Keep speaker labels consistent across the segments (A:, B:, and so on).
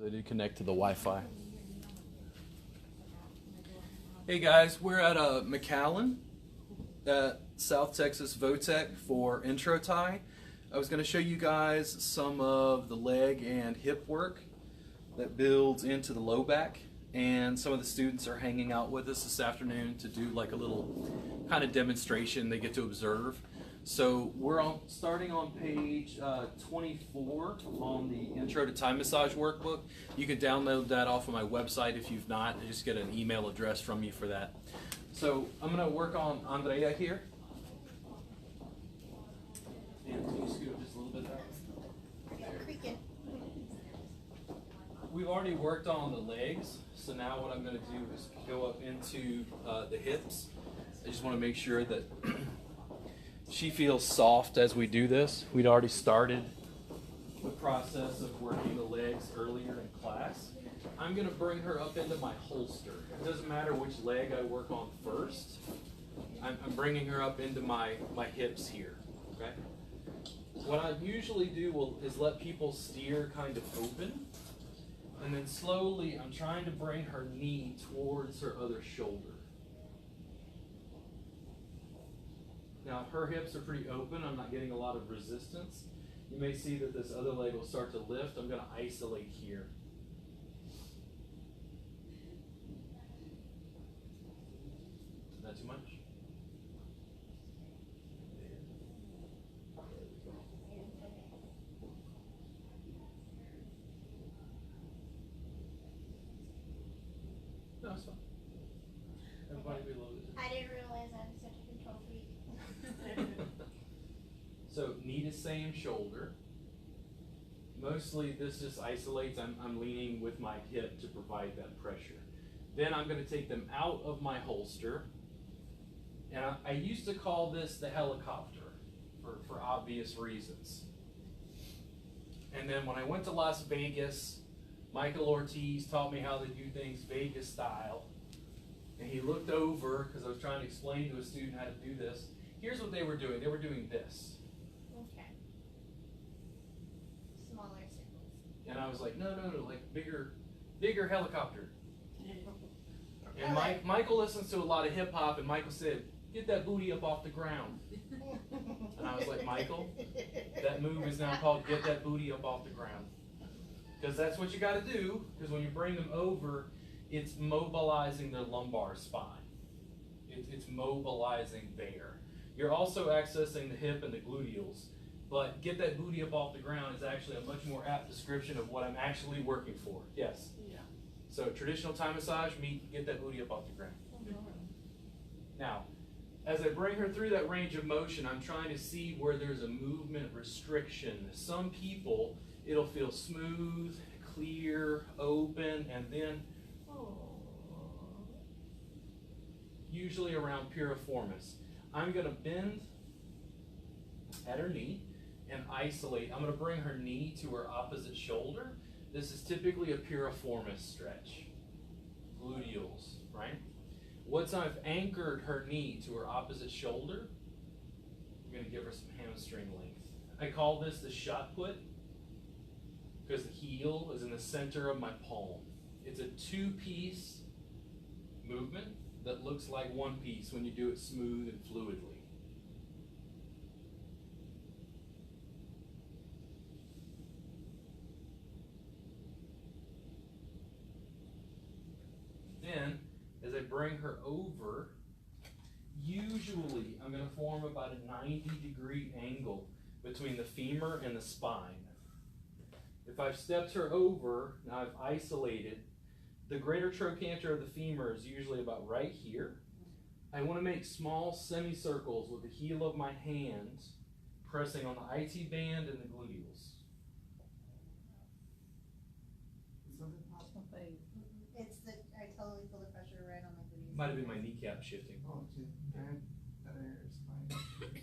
A: They do connect to the Wi-Fi. Hey guys, we're at McAllen at South Texas Votech for Intro Tie. I was going to show you guys some of the leg and hip work that builds into the low back, and some of the students are hanging out with us this afternoon to do like a little kind of demonstration they get to observe. So we're starting on page 24 on the Intro to Thigh Massage workbook. You can download that off of my website if you've not. I just get an email address from you for that. So I'm going to work on Andrea here. And can you scoot up just a little bit there? We've already worked on the legs, so now what I'm going to do is go up into the hips. I just want to make sure that she feels soft as we do this. We'd already started the process of working the legs earlier in class. I'm going to bring her up into my holster. It doesn't matter which leg I work on first. I'm bringing her up into my hips here. Okay. What I usually do is let people steer kind of open, and then slowly I'm trying to bring her knee towards her other shoulder. Now, her hips are pretty open. I'm not getting a lot of resistance. You may see that this other leg will start to lift. I'm going to isolate here. Not too much? No, it's fine. Everybody be loaded.
B: I didn't realize I was such a control freak.
A: So knee to same shoulder. Mostly this just isolates. I'm leaning with my hip to provide that pressure. Then I'm going to take them out of my holster. And I used to call this the helicopter for obvious reasons. And then when I went to Las Vegas, Michael Ortiz taught me how to do things Vegas style. And he looked over, because I was trying to explain to a student how to do this. Here's what they were doing. They were doing this.
B: Okay. Smaller circles.
A: And I was like, no, like bigger helicopter. And Michael listens to a lot of hip hop, and Michael said, get that booty up off the ground. And I was like, Michael, that move is now called get that booty up off the ground. Because that's what you got to do, because when you bring them over, it's mobilizing their lumbar spine. It's mobilizing there. You're also accessing the hip and the gluteals, but get that booty up off the ground is actually a much more apt description of what I'm actually working for. Yes? Yeah. So traditional thigh massage, get that booty up off the ground. Now, as I bring her through that range of motion, I'm trying to see where there's a movement restriction. Some people, it'll feel smooth, clear, open, and then usually around piriformis. I'm going to bend at her knee and isolate. I'm going to bring her knee to her opposite shoulder. This is typically a piriformis stretch. Gluteals, right? Once I've anchored her knee to her opposite shoulder, I'm going to give her some hamstring length. I call this the Shotput because the heel is in the center of my palm. It's a two-piece movement that looks like one piece when you do it smooth and fluidly. Then, as I bring her over, usually I'm going to form about a 90-degree angle between the femur and the spine. If I've stepped her over, now I've isolated, the greater trochanter of the femur is usually about right here. I want to make small semicircles with the heel of my hand pressing on the IT band and the gluteals.
B: It's the, I totally feel the pressure right on the gluteus.
A: Might have been my kneecap shifting.
C: Oh, that area is fine.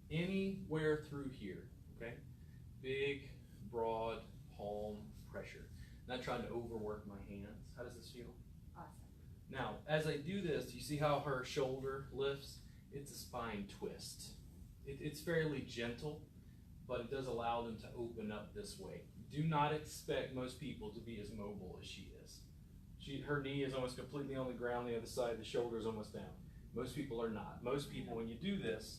A: Anywhere through here, okay? Big, broad palm pressure. Not trying to overwork my hands. How does this feel?
B: Awesome.
A: Now, as I do this, you see how her shoulder lifts? It's a spine twist. It's fairly gentle, but it does allow them to open up this way. do not expect most people to be as mobile as she is. Her knee is almost completely on the ground, the other side, the shoulder is almost down. Most people are not. Most people, when you do this,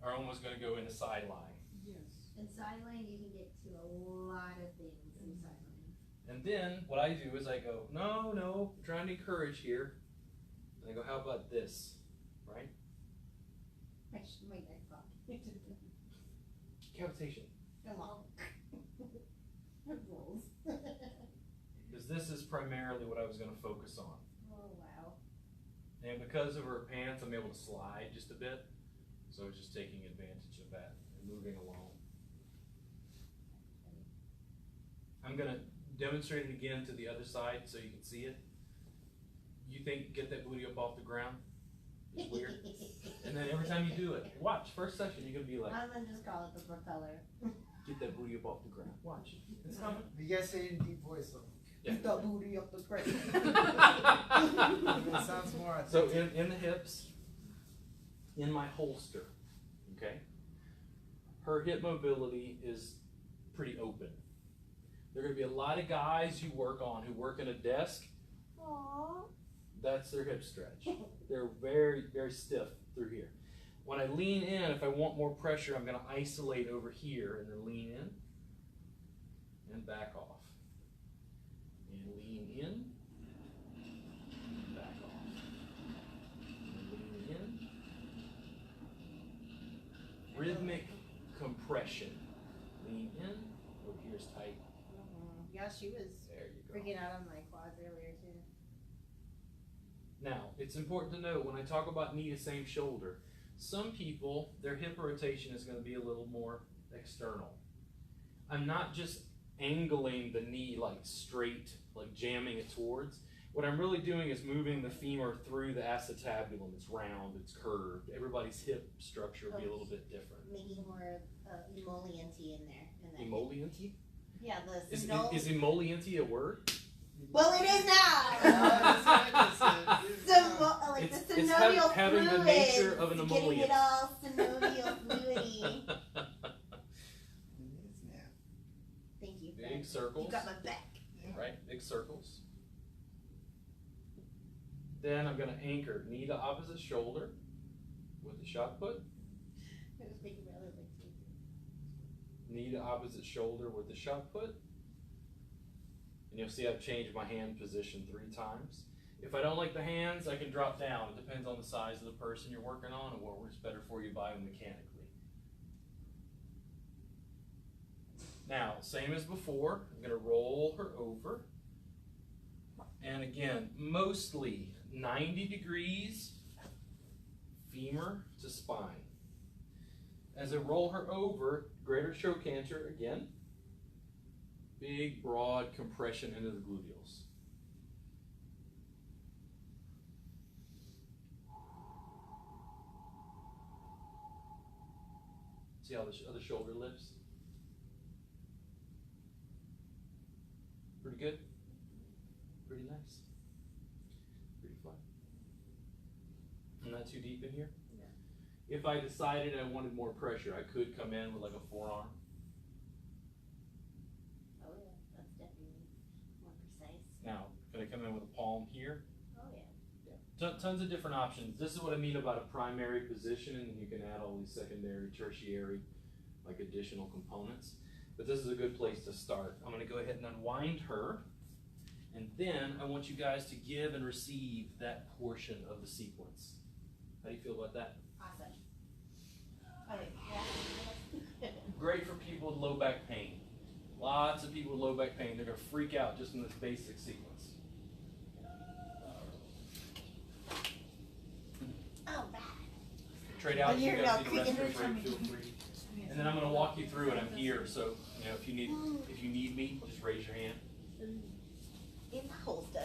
A: are almost going to go into side lying.
D: Yes.
B: In side lane, you can get to a lot of things in side lane.
A: And then what I do is I go, no, I'm trying to encourage here. And I go, how about this, right?
B: My neck pocket.
A: Cavitation.
B: Come on. Rules.
A: Because this is primarily what I was going to focus on.
B: Oh, wow.
A: And because of her pants, I'm able to slide just a bit. So I was just taking advantage of that and moving along. I'm going to demonstrate it again to the other side so you can see it. You think, get that booty up off the ground? It's weird. And then every time you do it, watch, first session, you're going to be like,
B: I'm gonna just call it the propeller.
A: get that booty up off the ground. Watch. It's coming.
C: You guys say it in deep voice though.
A: Yeah.
C: Get that booty up the ground. It sounds more
A: So
C: authentic.
A: in the hips, in my holster, okay? Her hip mobility is pretty open. There are going to be a lot of guys you work on who work in a desk.
B: Aww.
A: That's their hip stretch. They're very, very stiff through here. When I lean in, if I want more pressure, I'm going to isolate over here and then lean in and back off. And lean in, and back off. And lean in. Rhythmic compression. Lean in. Over here's tight.
B: Yeah, she was
A: There you go.
B: freaking out on my quads earlier too.
A: Now, it's important to note when I talk about knee to same shoulder, some people, their hip rotation is going to be a little more external. I'm not just angling the knee like straight, like jamming it towards. What I'm really doing is moving the femur through the acetabulum. It's round, it's curved. Everybody's hip structure will be a little bit different.
B: Making more emollienty in there.
A: Emollienty?
B: Yeah, the
A: Is
B: syndole.
A: emollienty a word?
B: Well, it is now.
C: That's what I just said.
B: Like
A: It's
B: the synovial
A: having the
B: fluid.
A: nature of an
B: Getting
A: emollient.
B: it all synovial fluidy.
C: It is now.
B: Thank you.
A: Big circles,
B: You got my back.
A: right? Big circles. Then I'm going to anchor knee to opposite shoulder with the shot put.
B: I was making my other legs too.
A: Knee to opposite shoulder with the shot put. And you'll see I've changed my hand position 3 times. If I don't like the hands, I can drop down. It depends on the size of the person you're working on and what works better for you biomechanically. Now, same as before, I'm going to roll her over. And again, mostly 90 degrees femur to spine. As I roll her over, greater trochanter again. Big, broad compression into the gluteals. See how the other shoulder lifts? Pretty good? Pretty nice? Pretty fun? I'm not too deep in here?
B: No.
A: If I decided I wanted more pressure, I could come in with like a forearm.
B: Oh yeah, that's definitely more precise.
A: Now, can I come in with a palm here?
B: Oh yeah.
A: Tons of different options. This is what I mean about a primary position, and then you can add all these secondary, tertiary, like additional components. But this is a good place to start. I'm going to go ahead and unwind her, and then I want you guys to give and receive that portion of the sequence. How do you feel about that?
B: Awesome. Okay. Yeah.
A: Great for people with low back pain. Lots of people with low back pain, they're going to freak out just in this basic sequence.
B: Oh, bad.
A: Trade out,
B: Well,
A: you
B: you're
A: guys
B: not
A: need a
B: creaking
A: restroom
B: it
A: break,
B: for me.
A: feel free. And then I'm going to walk you through it. I'm here, so if you need me, just raise your hand.
B: In the holster.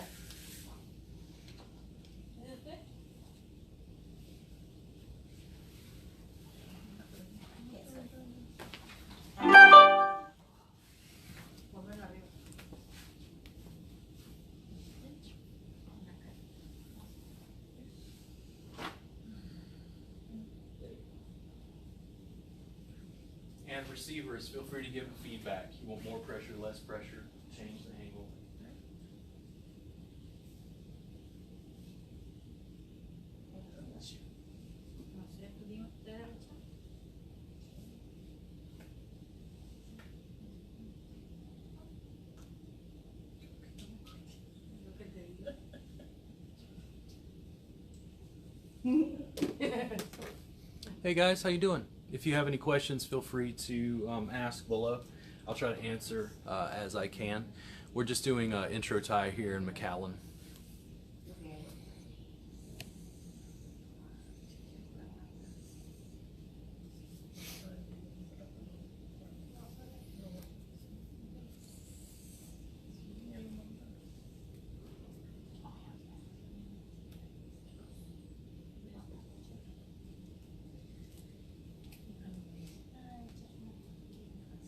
A: And receivers, feel free to give feedback. You want more pressure. less pressure, change the angle. Hey guys, how you doing? If you have any questions, feel free to ask below. I'll try to answer as I can. We're just doing intro tie here in McAllen.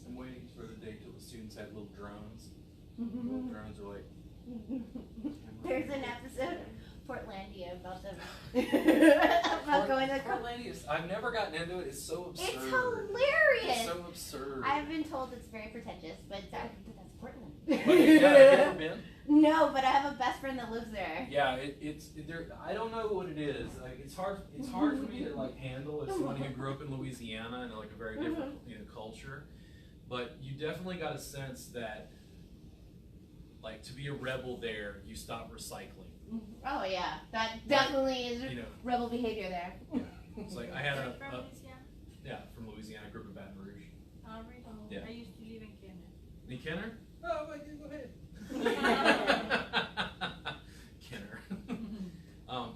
A: I'm waiting for the day till the students have little drones. Little drones are like...
B: There's an episode of Portlandia about them about going to
A: Portlandia. I've never gotten into it. It's so absurd.
B: It's hilarious.
A: It's so absurd.
B: I've been told it's very pretentious, but that's Portland.
A: Yeah, have you ever been?
B: No, but I have a best friend that lives there.
A: Yeah, it's there. I don't know what it is. Like it's hard for me to like handle as someone who grew up in Louisiana and like a very different culture. But you definitely got a sense that like to be a rebel there, you stop recycling.
B: Oh yeah, that definitely is rebel behavior there.
A: Yeah. It's like I had from Louisiana, group of Baton Rouge.
D: Oh, really?
A: Yeah.
D: I used to live in Kenner.
A: In Kenner? Oh, go ahead. Kenner.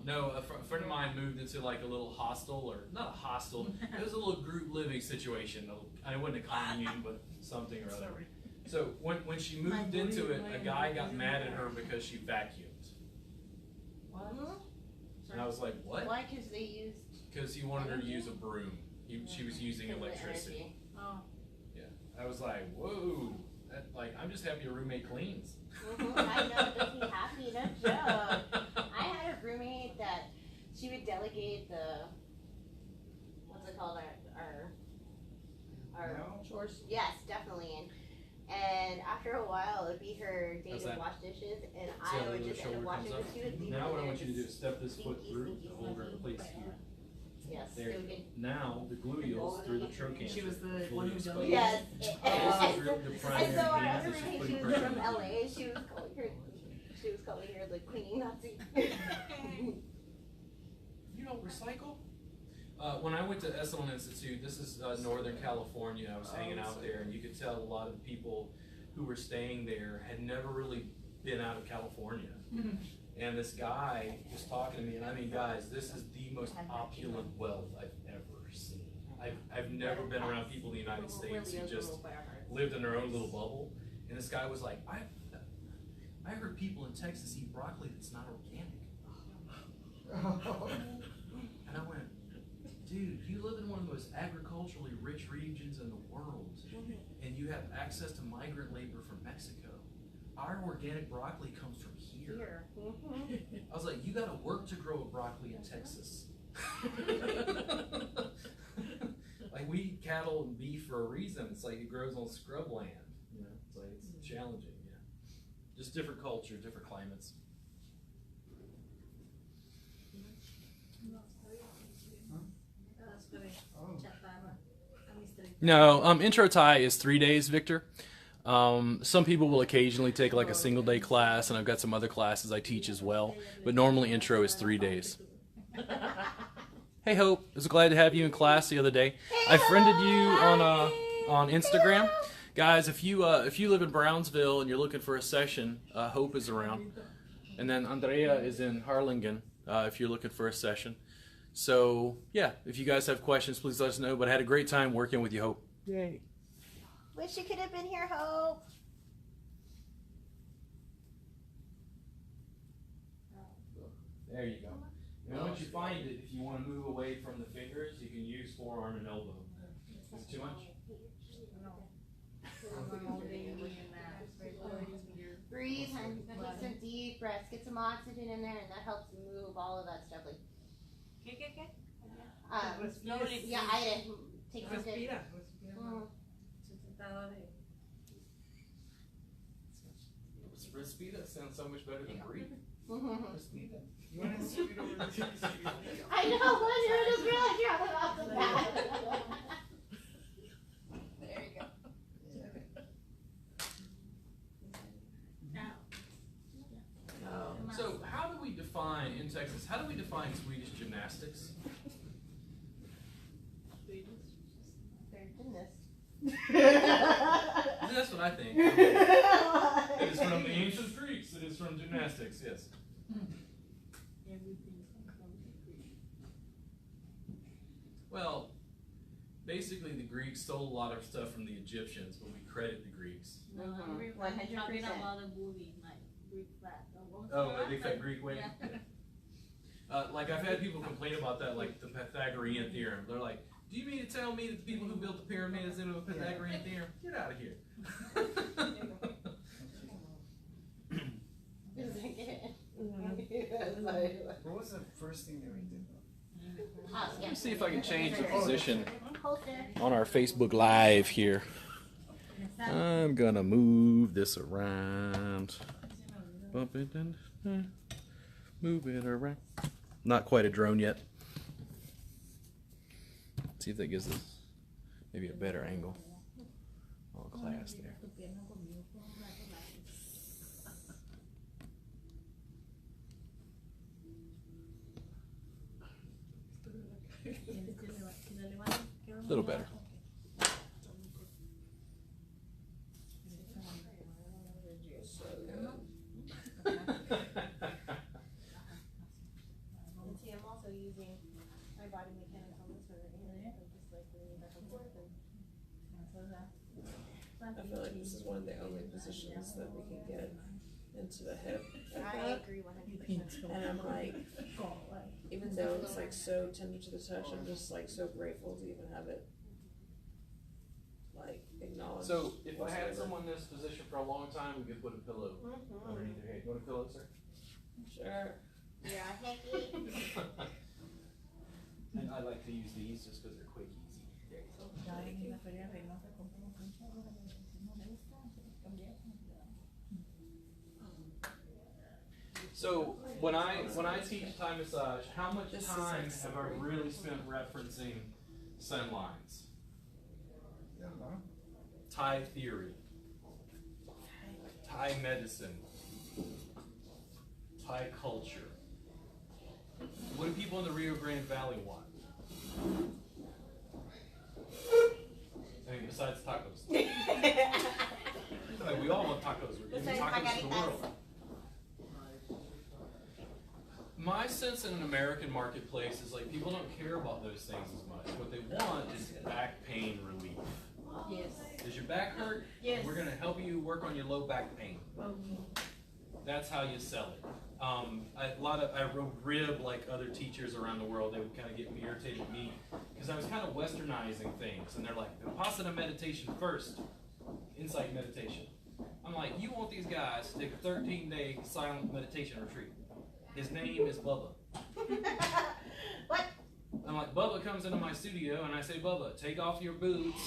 A: No, a friend of mine moved into like a little hostel, or not a hostel. It was a little group living situation. I wasn't a commune, but something or other. So when she moved into it, a guy got mad at her because she vacuumed.
D: What?
A: And I was like, what?
B: Why? Because they used.
A: Because he wanted her to use a broom. She was using electricity.
D: Oh.
A: Yeah. I was like, whoa. I'm just happy your roommate cleans.
B: I know, does he happy? No joke. I had a roommate that she would delegate the, what's it called, our chores. Yes, definitely. And after a while, it would be her day to wash dishes, and I would just end up washing the dishes.
A: Now what I want you to do is step this foot through to hold her in place here.
B: Yes.
A: There. Now the gluteals through the trochanter.
E: She was the one who done it.
B: Yes.
A: And
B: so our other roommate, she was from LA. She was calling her the cleaning Nazi.
A: You don't recycle? When I went to Esalen Institute, this is Northern California, I was hanging out there, and you could tell a lot of the people who were staying there had never really been out of California. And this guy was talking to me, and I mean, guys, this is the most opulent wealth I've ever seen. I've never been around people in the United States who just lived in their own little bubble. And this guy was like, I heard people in Texas eat broccoli that's not organic. And I went, dude, you live in one of the most agriculturally rich regions in the world, and you have access to migrant labor from Mexico. Our organic broccoli comes from here. I was like, you got to work to grow a broccoli in Texas. Like we eat cattle and beef for a reason. It's like it grows on scrub land. It's like it's challenging. Yeah, just different cultures, different climates. No, intro tie is 3 days, Victor. Some people will occasionally take like a single day class, and I've got some other classes I teach as well, but normally intro is 3 days. Hey Hope, I was glad to have you in class the other day. I friended you on Instagram. Guys, if you live in Brownsville and you're looking for a session, Hope is around. And then Andrea is in Harlingen if you're looking for a session. So, yeah, if you guys have questions, please let us know. But I had a great time working with you, Hope. Yay.
B: Wish you could have been here, Hope.
A: There you go. And once you find it, if you want to move away from the fingers, you can use forearm and elbow. Is it too much?
B: Breathe and take some deep breaths. Get some oxygen in there, and that helps move all of that stuff. Like, yeah, I take some.
A: Rispida sounds so much better than Greek.
C: Rispida. You want to scoot over to Rispida?
B: I know, when you're just really trying off the bat. There you go.
A: So how do we define, in Texas, how do we define Swedish gymnastics?
B: They're gymnasts.
A: That's what I think. It is from the ancient Greeks. It is from gymnastics, yes. Well, basically the Greeks stole a lot of stuff from the Egyptians, but we credit the Greeks.
B: 100%.
A: Oh, a big fat Greek way? Like I've had people complain about that, like the Pythagorean theorem. They're like, do you mean to tell me that the people who built the pyramids into a Pythagorean theorem? Get out of here.
C: What was the first thing that we did?
A: Let me see if I can change the position
B: Holster.
A: on our Facebook Live here. I'm gonna move this around. Bump it and move it around. Not quite a drone yet. Let's see if that gives us maybe a better angle. Oh, class there. A little better.
B: And see, I'm also using my body mechanics on this one right here. I'm just like leaning back and forth and
E: I feel like this is one of the only positions that we can get into the hip.
B: I agree 100%.
E: And I'm like, even though it's like so tender to the touch, I'm just like so grateful to even have it like acknowledged.
A: So if I had someone in this position for a long time, we could put a pillow underneath their head. You want a pillow, sir?
E: Sure.
B: Yeah, heck it.
A: And I like to use these just because they're quick, easy. There you go. So when I teach Thai massage, how much
E: This is
A: time
E: like
A: have I really spent referencing sun lines? Thai theory, Thai medicine, Thai culture. What do people in the Rio Grande Valley want? I mean, besides tacos. Like, we all want tacos. We're giving tacos to the world. My sense in an American marketplace is like people don't care about those things as much. What they want is back pain relief.
B: Yes.
A: Does your back hurt?
B: Yes.
A: We're going to help you work on your low back pain. That's how you sell it. I wrote rib like other teachers around the world. They would kind of get me irritated with me because I was kind of westernizing things. And they're like, Vipassana meditation first, insight meditation. I'm like, you want these guys to take a 13-day silent meditation retreat. His name is Bubba.
B: What?
A: I'm like, Bubba comes into my studio and I say, Bubba, take off your boots,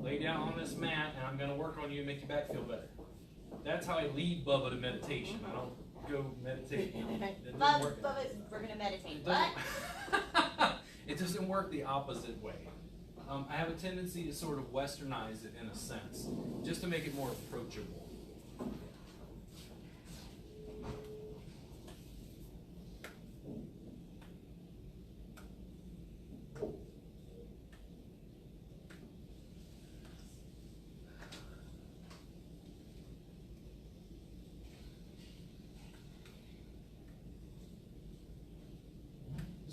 A: lay down on this mat, and I'm going to work on you and make your back feel better. That's how I lead Bubba to meditation. I don't go meditate. It doesn't work.
B: We're going to meditate.
A: It
B: What?
A: doesn't, it doesn't work the opposite way. I have a tendency to sort of westernize it in a sense, just to make it more approachable.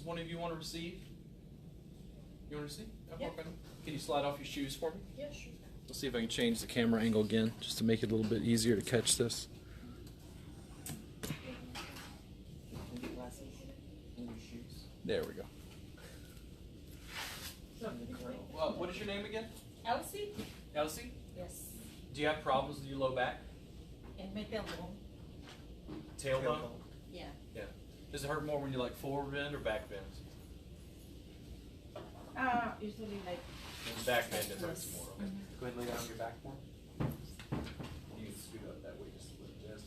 A: One of you want to receive? You want to receive?
E: Yeah.
A: Okay. Can you slide off your shoes for me?
E: Yeah, sure.
A: Let's see if I can change the camera angle again, just to make it a little bit easier to catch this. There we go. What is your name again?
D: Elsie?
A: Elsie?
D: Yes.
A: Do you have problems with your low back?
D: And my tailbone.
A: Tailbone?
D: Yeah.
A: Yeah. Does it hurt more when you like forward bend or back bend?
D: Usually like.
A: Back bend it hurts more. Okay. Go ahead and lay down on your back more. You can scoot up that way just a little bit.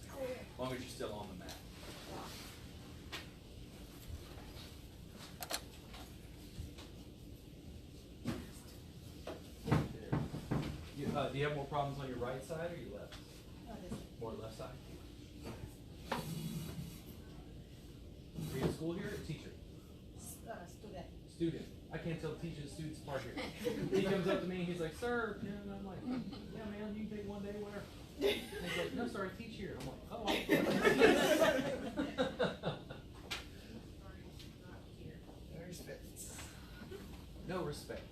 A: long as you're still on the mat. Do you have more problems on your right side or your left? More left side? Are you in school here or teacher?
D: Student.
A: Student. I can't tell teachers and students apart here. He comes up to me and he's like, "Sir," and I'm like, "Yeah, man, you can take one day, whatever." And he's like, "No, sir, I teach here." I'm like, "Oh."
C: No respect.
A: No respect.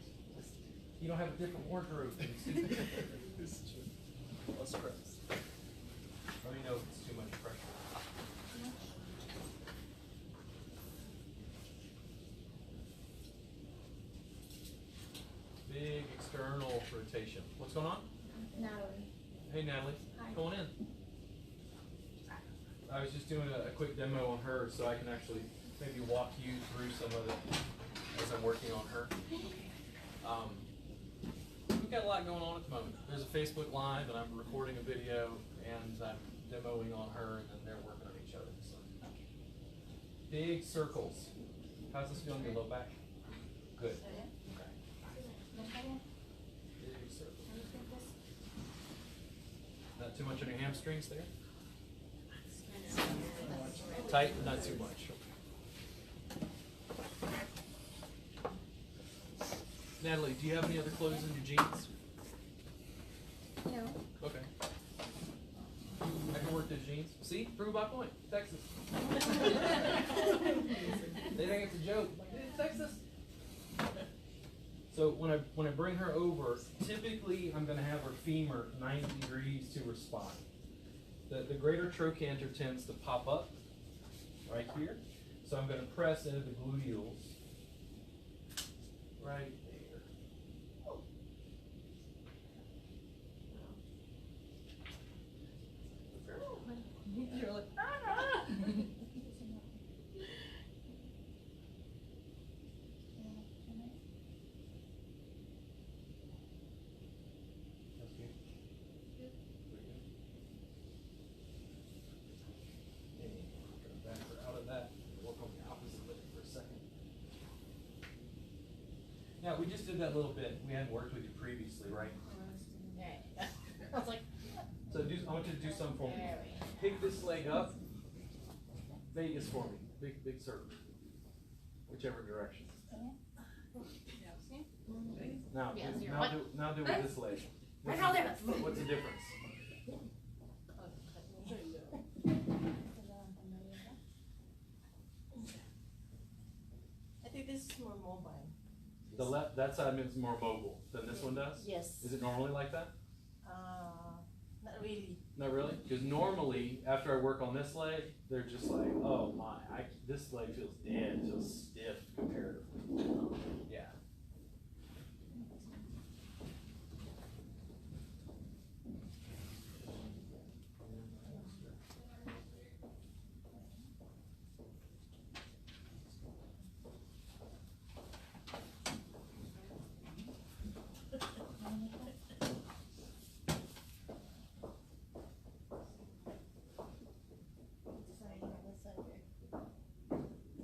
A: You don't have a different wardrobe than students.
C: This is true. Less stress.
A: Let me know if it's too much pressure. Big external rotation. What's going on?
B: Natalie.
A: Hey, Natalie.
B: Hi.
A: Going in. I was just doing a quick demo on her so I can actually maybe walk you through some of it as I'm working on her. We've got a lot going on at the moment. There's a Facebook Live and I'm recording a video and I'm demoing on her and then they're working on each other. So. Big circles. How's this feeling in your low back? Good. Okay. Big circles. Not too much on your hamstrings there? Tight, but not too much. Natalie, do you have any other clothes in your jeans?
B: No.
A: Okay. I can work the jeans. See? Prove my point. Texas. They think it's a joke. I'm like, "It's Texas." So when I bring her over, typically I'm going to have her femur 90 degrees to her spine. The greater trochanter tends to pop up right here. So I'm going to press into the gluteals right there.
D: You're like,
A: That's good. Pretty good. And back her out of that. Work on the opposite leg for a second. Now we just did that little bit. We hadn't worked with you previously, right?
B: I was like,
A: So I want you to do something for me.
B: there we go.
A: Pick this leg up. Vegas for me. Big circle. Whichever direction. Now,
B: Yes,
A: do,
B: you're
A: now,
B: what?
A: do, now do with this leg.
B: Right now, there.
A: What's the difference?
D: I think this is more mobile.
A: The left, that side means more mobile than this one does?
D: Yes.
A: Is it normally like that?
D: Not really.
A: Not really? Because normally, after I work on this leg, they're just like, "Oh my, this leg feels dead, it feels stiff comparatively." Yeah.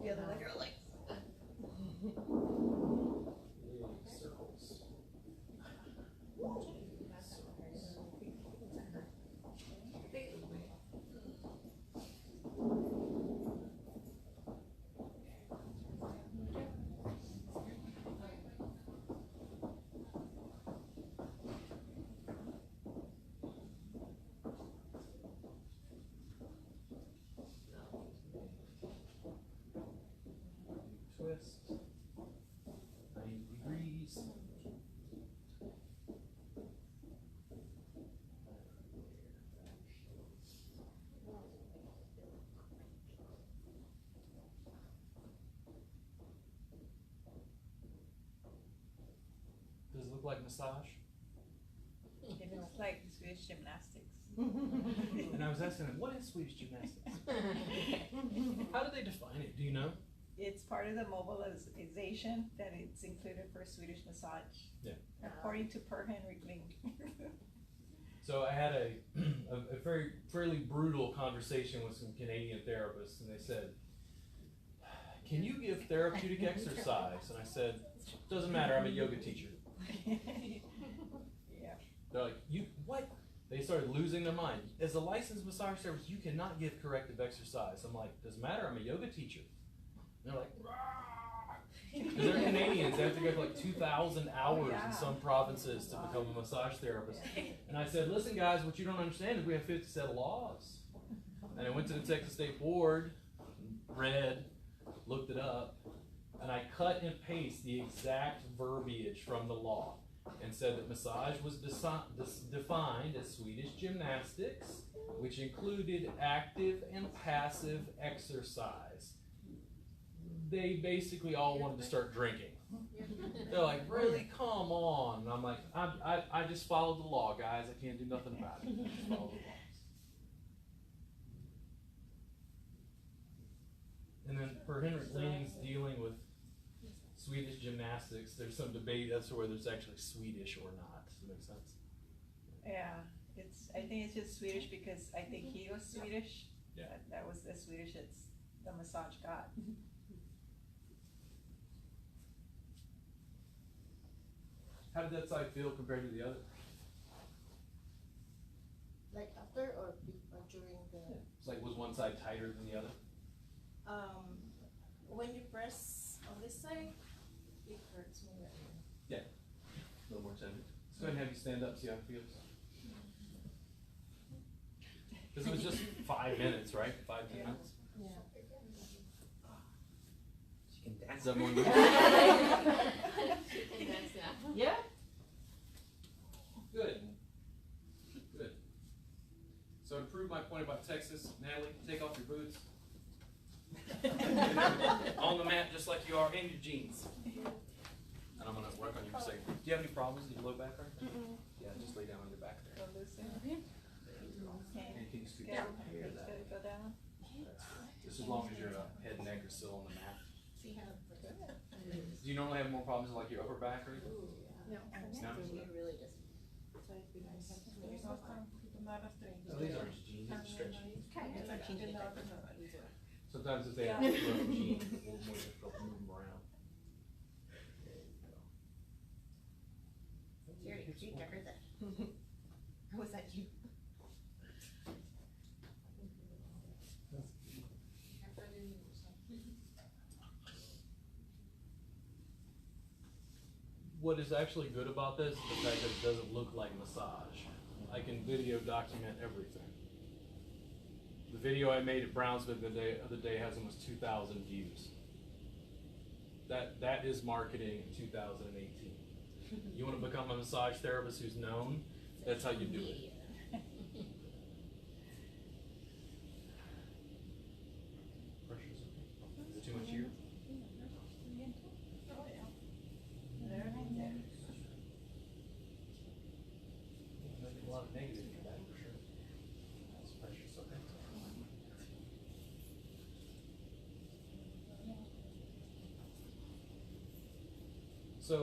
D: The other leg are like.
A: Big circles. Twist. 90 degrees. Does it look like massage?
D: It looks like Swedish gymnastics.
A: And I was asking them, what is Swedish gymnastics? How do they define it? Do you know?
D: It's part of the mobilization that it's included for Swedish massage.
A: Yeah.
D: According to Per Henry Kling.
A: So I had a a fairly brutal conversation with some Canadian therapists, and they said, "Can you give therapeutic exercise?" And I said, "Doesn't matter. I'm a yoga teacher."
D: Yeah.
A: They're like, "You what?" They started losing their mind. As a licensed massage therapist, you cannot give corrective exercise. I'm like, "Doesn't matter. I'm a yoga teacher." And they're like, because they're Canadians, they have to go for like 2,000 hours in some provinces to become a massage therapist. And I said, "Listen, guys, what you don't understand is we have 50 set of laws." And I went to the Texas State Board, read, looked it up, and I cut and pasted the exact verbiage from the law and said that massage was defined as Swedish gymnastics, which included active and passive exercise. They basically all wanted to start drinking. They're like, "Really? Come on." And I'm like, I just followed the law, guys. I can't do nothing about it. I just followed the laws. And then for Henrik Leaning's dealing with Swedish gymnastics, there's some debate as to whether it's actually Swedish or not. Does that make sense?
D: Yeah, I think it's just Swedish because I think he was Swedish.
A: Yeah.
D: That was the Swedish it's the massage got.
A: How did that side feel compared to the other?
B: Like after or during the.
A: It's like, was one side tighter than the other?
B: When you press on this side, it hurts me right now.
A: Yeah. A little more tender. Let's go ahead and have you stand up, see how it feels. Because it was just 5 minutes, right? 5-10 minutes?
B: Yeah.
C: She can dance.
A: Is that more than
B: Yeah.
A: Good. Good. So to prove my point about Texas, Natalie, take off your boots. On the mat just like you are, and your jeans. And I'm going to work on you for a second. Do you have any problems with your low back right now? Yeah, just lay down on your back there.
D: Go loosen.
A: And can you scoot
D: Good.
A: down?
D: It's gonna go down.
A: Just as long as your head and neck are still on the mat.
B: See how.
A: Do you normally have more problems with like your upper back or anything?
B: No, it really doesn't.
A: So these aren't just jeans, these are stretchy. Sometimes if they have
D: Yeah.
A: jeans, it's a little more difficult to move them around. There you go.
B: I heard that. Or was that you?
A: What is actually good about this is the fact that it doesn't look like massage. I can video document everything. The video I made at Brownsville the other day has almost 2,000 views. That is marketing in 2018. You want to become a massage therapist who's known? That's how you do it. Pressure's okay. Is it too much here? A lot of negative feedback for sure. That's pressure's okay. So,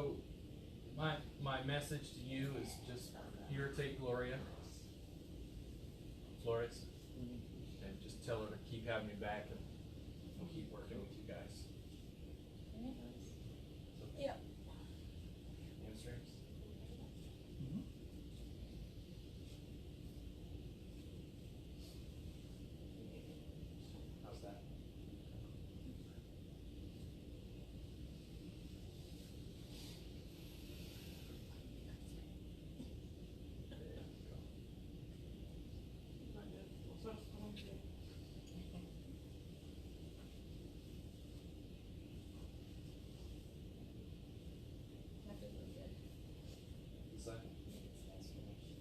A: my message to you is just irritate Gloria, Flores, and just tell her to keep having me back, and we'll keep working with you guys.
D: Yeah.
A: Hamstrings? How's that?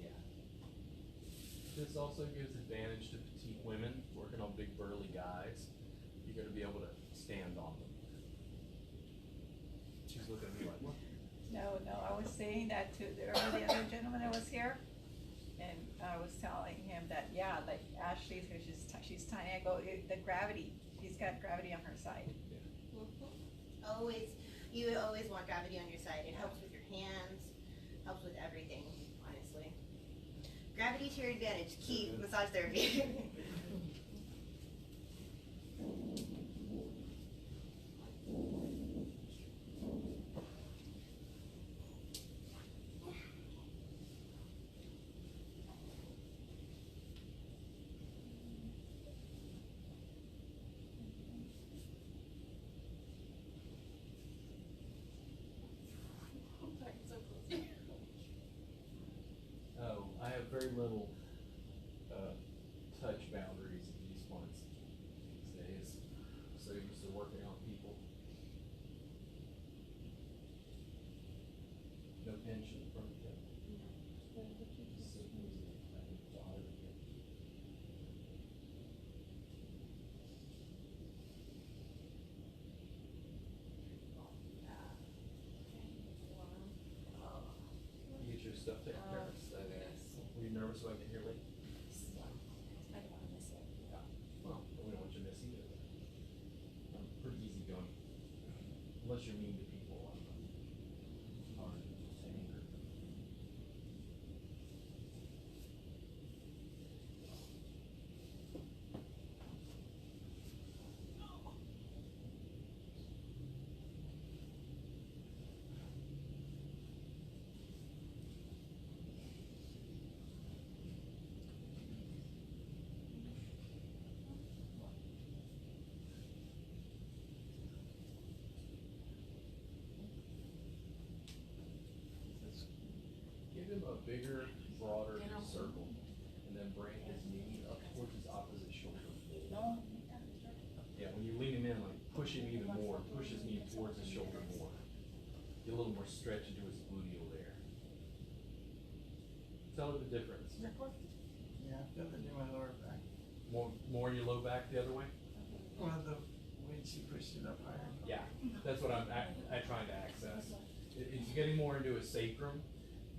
A: Yeah. This also gives advantage to petite women working on big burly guys. You're going to be able to stand on them. She's looking at me like, what?
D: No, I was saying that to the other gentleman that was here, and I was telling him that, yeah, like Ashley, she's tiny. I go, the gravity, she's got gravity on her side.
B: Always, you always want gravity on your side. It helps with your hands, helps with everything, honestly. Gravity to your advantage. Key massage therapy.
A: Oh, I have very little touch boundaries at these points these days. So used to working on people. No tension from the hip. So easy. I think it's hard to get. You get your stuff taken care of.
E: So nice.
A: Were you nervous about getting here late?
E: I don't wanna miss it.
A: Yeah. Well, we don't want you to miss either. I'm pretty easy going. Unless you're mean to people, I'm hard to anger. Give him a bigger, broader circle, and then bring his knee up towards his opposite shoulder. Yeah, when you lean him in, like push him even more, push his knee towards his shoulder more. Get a little more stretch into his gluteal there. Tell her the difference.
C: Yeah, I feel it in my lower back.
A: More in your low back the other way?
C: Well, the way she pushed it up higher.
A: Yeah, that's what I'm trying to access. It's getting more into a sacrum.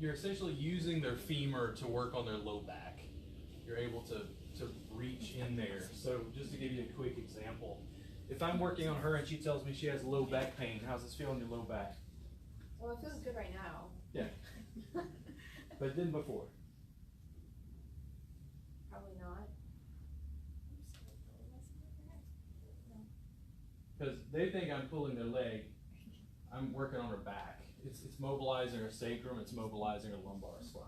A: You're essentially using their femur to work on their low back. You're able to reach in there. So just to give you a quick example, if I'm working on her and she tells me she has low back pain, how's this feel in your low back?
E: Well, it feels good right now.
A: Yeah. But it didn't before.
E: Probably not.
A: Because they think I'm pulling their leg. I'm working on her back. It's mobilizing her sacrum, it's mobilizing her lumbar spine.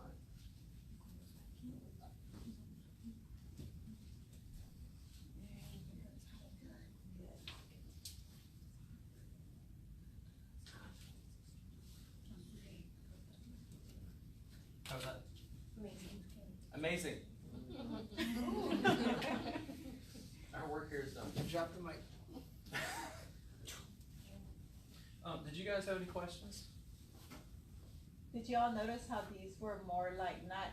C: How's that?
A: Amazing. Our work here is done.
C: Drop the mic.
A: Did you guys have any questions?
D: Did y'all notice how these were more like not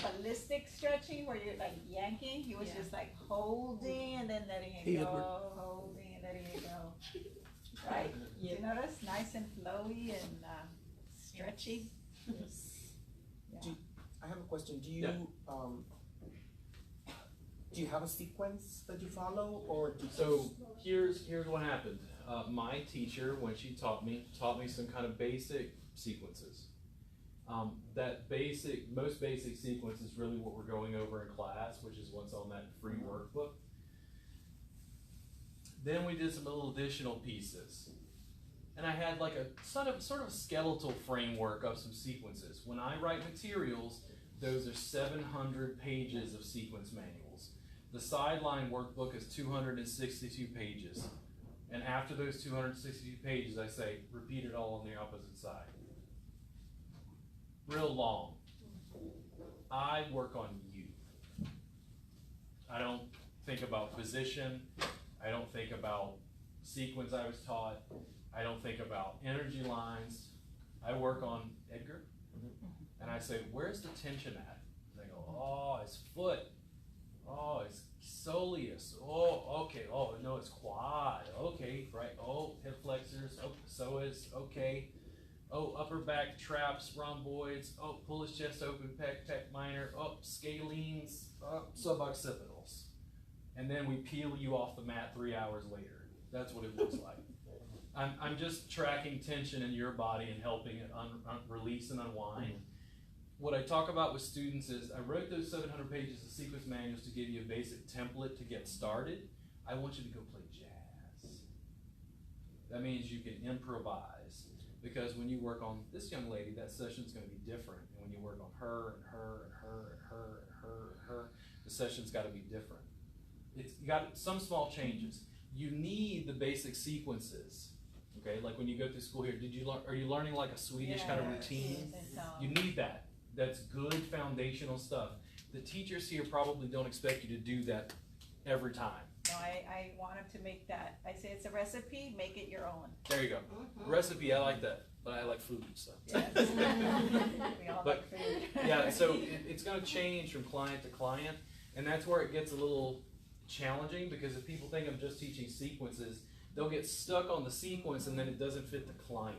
D: ballistic stretching where you're like yanking? He was just like holding and then letting it go, holding and letting it go. Right? You notice? Nice and flowy and stretchy.
F: I have a question. Do you do you have a sequence that you follow, or do you
A: So here's what happened. My teacher, when she taught me some kind of basic sequences. That most basic sequence is really what we're going over in class, which is what's on that free workbook. Then we did some little additional pieces. And I had like a sort of skeletal framework of some sequences. When I write materials, those are 700 pages of sequence manuals. The sideline workbook is 262 pages. And after those 262 pages, I say, repeat it all on the opposite side. Real long. I work on you. I don't think about position. I don't think about sequence I was taught. I don't think about energy lines. I work on Edgar. And I say, where's the tension at? And they go, oh, his foot. Oh, it's soleus. Oh, okay. Oh, no, it's quad. Okay, right. Oh, hip flexors. Oh, psoas. Okay. Oh, upper back traps, rhomboids. Oh, pull his chest open, pec minor. Oh, scalenes. Oh, suboccipitals. And then we peel you off the mat 3 hours later. That's what it looks like. I'm just tracking tension in your body and helping it release and unwind. what I talk about with students is I wrote those 700 pages of sequence manuals to give you a basic template to get started. I want you to go play jazz. That means you can improvise, because when you work on this young lady, that session's going to be different. And when you work on her and her and her and her and her and her, the session's got to be different. It's got some small changes. You need the basic sequences. Okay, like when you go through school here, are you learning like a Swedish kind of routine? You need that. That's good foundational stuff. The teachers here probably don't expect you to do that every time.
D: No, I want them to make that. I say it's a recipe, make it your own.
A: There you go. Recipe, I like that, but I like food, so.
D: Yes. We all
A: But,
D: like food.
A: yeah, so it's going to change from client to client, and that's where it gets a little challenging, because if people think I'm just teaching sequences, they'll get stuck on the sequence and then it doesn't fit the client.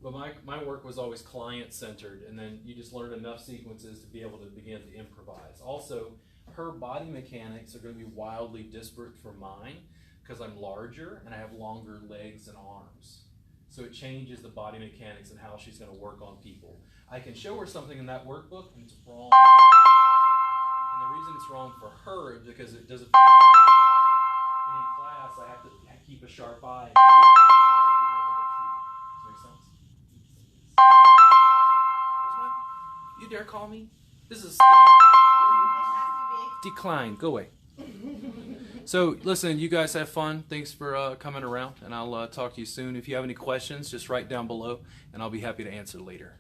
A: But my work was always client-centered, and then you just learn enough sequences to be able to begin to improvise. Also, her body mechanics are going to be wildly disparate from mine, because I'm larger and I have longer legs and arms. So it changes the body mechanics and how she's going to work on people. I can show her something in that workbook and it's wrong. And the reason it's wrong for her is because it doesn't. And in class, I have to keep a sharp eye. Does that make sense? You dare call me? This is decline. Go away. So listen, you guys have fun. Thanks for coming around, and I'll talk to you soon. If you have any questions, just write down below, and I'll be happy to answer later.